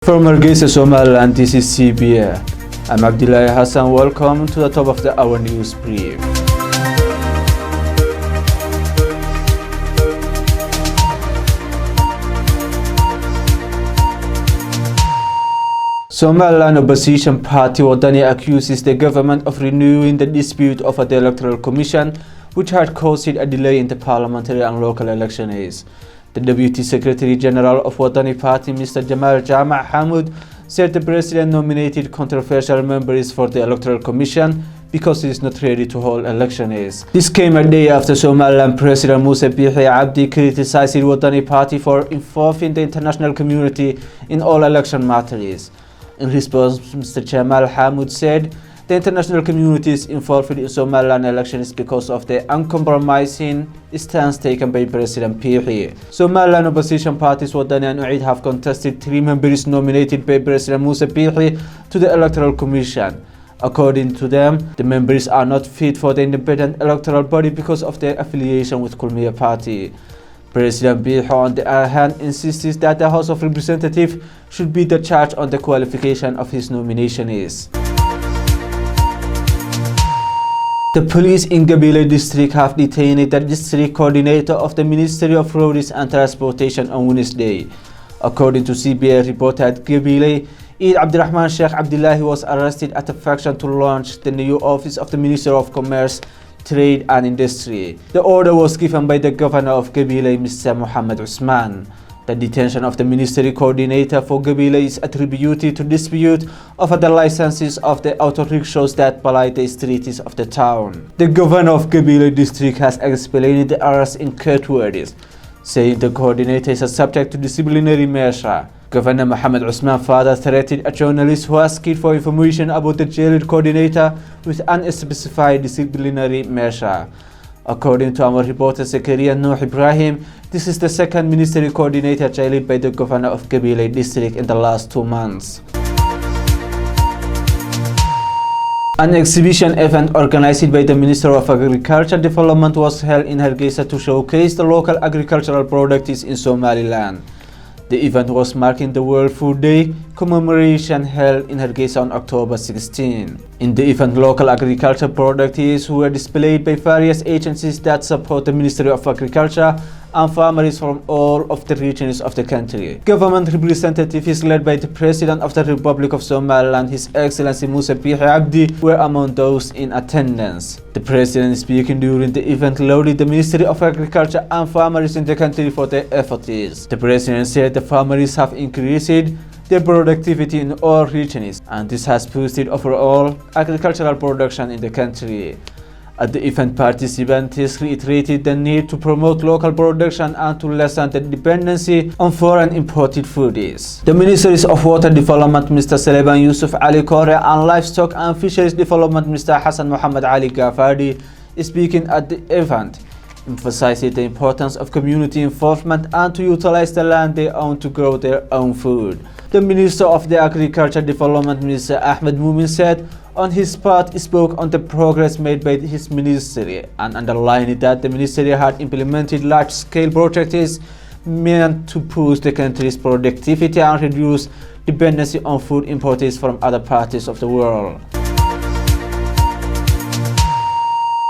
From Hargeisa, Somaliland, this is CBA. I'm Abdillahi Hassan. Welcome to the top of the hour news brief. Somaliland opposition party Wadani accuses the government of renewing the dispute over the Electoral Commission, which had caused a delay in the parliamentary and local elections. The Deputy Secretary General of Wadani Party, Mr. Jamal Jama Hamoud, said the president nominated controversial members for the Electoral Commission because he is not ready to hold elections. This came a day after Somaliland President Abdillahi Hassan criticized the Wadani Party for involving the international community in all election matters. In response, Mr. Jamal Hamoud said the international community is involved in Somaliland elections because of the uncompromising stance taken by President Pihi. Somaliland opposition parties Wadani and Uid have contested 3 members nominated by President Pihi to the Electoral Commission. According to them, the members are not fit for the independent electoral body because of their affiliation with Kulmiya Party. President Pihi, on the other hand, insists that the House of Representatives should be the charge on the qualification of his nominations. The police in Gabile district have detained the district coordinator of the Ministry of Roads and Transportation on Wednesday. According to CBA report at Gabile, Abdurrahman Sheikh Abdillahi was arrested at a function to launch the new office of the Minister of Commerce, Trade and Industry. The order was given by the governor of Gabile, Mr. Muhammad Usman. The detention of the ministry coordinator for Gabile is attributed to dispute over the licenses of the auto rickshaws that ply the streets of the town. The governor of Gabile district has explained the arrest in curt words, saying the coordinator is subject to disciplinary measure. Governor Muhammad Usman further threatened a journalist who asked for information about the jailed coordinator with unspecified disciplinary measure. According to our reporter Zakaria Nuh Ibrahim, this is the second ministry coordinator jailed by the governor of Gabile district in the last 2 months. An exhibition event organized by the Minister of Agriculture Development was held in Hargeisa to showcase the local agricultural products in Somaliland. The event was marking the World Food Day commemoration held in Hargeisa on October 16. In the event, local agriculture products were displayed by various agencies that support the Ministry of Agriculture and farmers from all of the regions of the country. Government representatives led by the President of the Republic of Somaliland, His Excellency Bihi Abdi, were among those in attendance. The President speaking during the event lauded the Ministry of Agriculture and farmers in the country for their efforts. The President said the farmers have increased their productivity in all regions, and this has boosted overall agricultural production in the country. At the event, participants reiterated the need to promote local production and to lessen the dependency on foreign imported foods. The Ministries of Water Development, Mr. Sulaiman Yusuf Ali Kore, and Livestock and Fisheries Development, Mr. Hassan Muhammad Ali Gafadi, speaking at the event, emphasized the importance of community involvement and to utilize the land they own to grow their own food. The Minister of the Agriculture Development, Mr. Ahmed Mumin, said on his part spoke on the progress made by his ministry and underlined that the ministry had implemented large-scale projects meant to boost the country's productivity and reduce dependency on food imports from other parts of the world.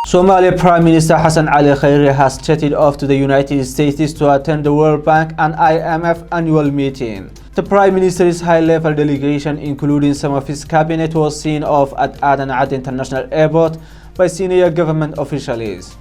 Somalia Prime Minister Hassan Ali Khairi has jetted off to the United States to attend the World Bank and IMF annual meeting. The Prime Minister's high-level delegation, including some of his cabinet, was seen off at Aden Ad International Airport by senior government officials.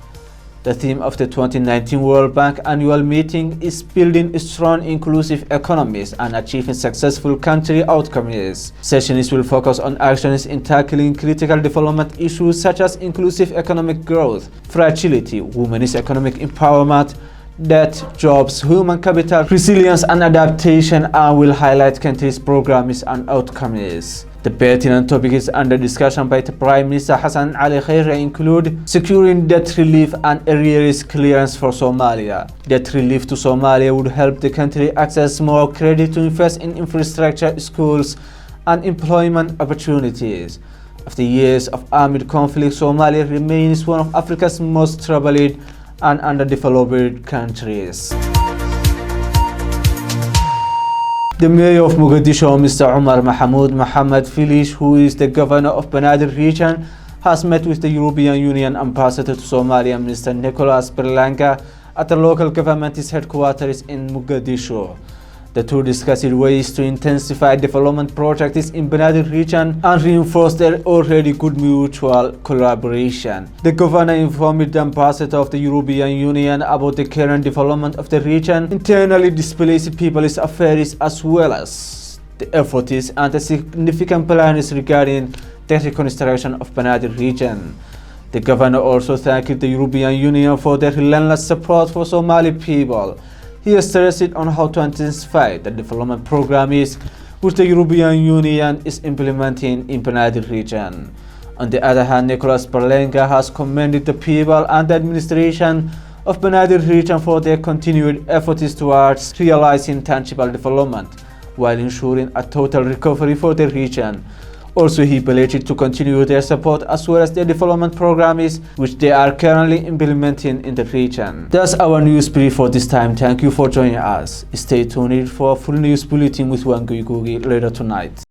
The theme of the 2019 World Bank annual meeting is building strong, inclusive economies and achieving successful country outcomes. Sessions will focus on actions in tackling critical development issues such as inclusive economic growth, fragility, women's economic empowerment, debt, jobs, human capital, resilience and adaptation, and will highlight countries' programs and outcomes. The pertinent topics under discussion by the Prime Minister Hassan Ali Khairi include securing debt relief and arrears clearance for Somalia. Debt relief to Somalia would help the country access more credit to invest in infrastructure, schools, and employment opportunities. After years of armed conflict, Somalia remains one of Africa's most troubled and underdeveloped countries. The mayor of Mogadishu, Mr. Umar Mahmoud Mohammed Filish, who is the governor of Banaadir region, has met with the European Union ambassador to Somalia, Mr. Nicholas Berlanga, at the local government's headquarters in Mogadishu. The two discussed ways to intensify development projects in Banaadir region and reinforce their already good mutual collaboration. The governor informed the ambassador of the European Union about the current development of the region, internally displaced people's affairs, as well as the efforts and the significant plans regarding the reconstruction of Banaadir region. The governor also thanked the European Union for their relentless support for Somali people. He stressed on how to intensify the development programs which the European Union is implementing in Banaadir region. On the other hand, Nicholas Berlanga has commended the people and the administration of Banaadir region for their continued efforts towards realizing tangible development while ensuring a total recovery for the region. Also, he pledged to continue their support as well as their development programs which they are currently implementing in the region. That's our news brief for this time. Thank you for joining us. Stay tuned for a full news bulletin with Wangui Gugi later tonight.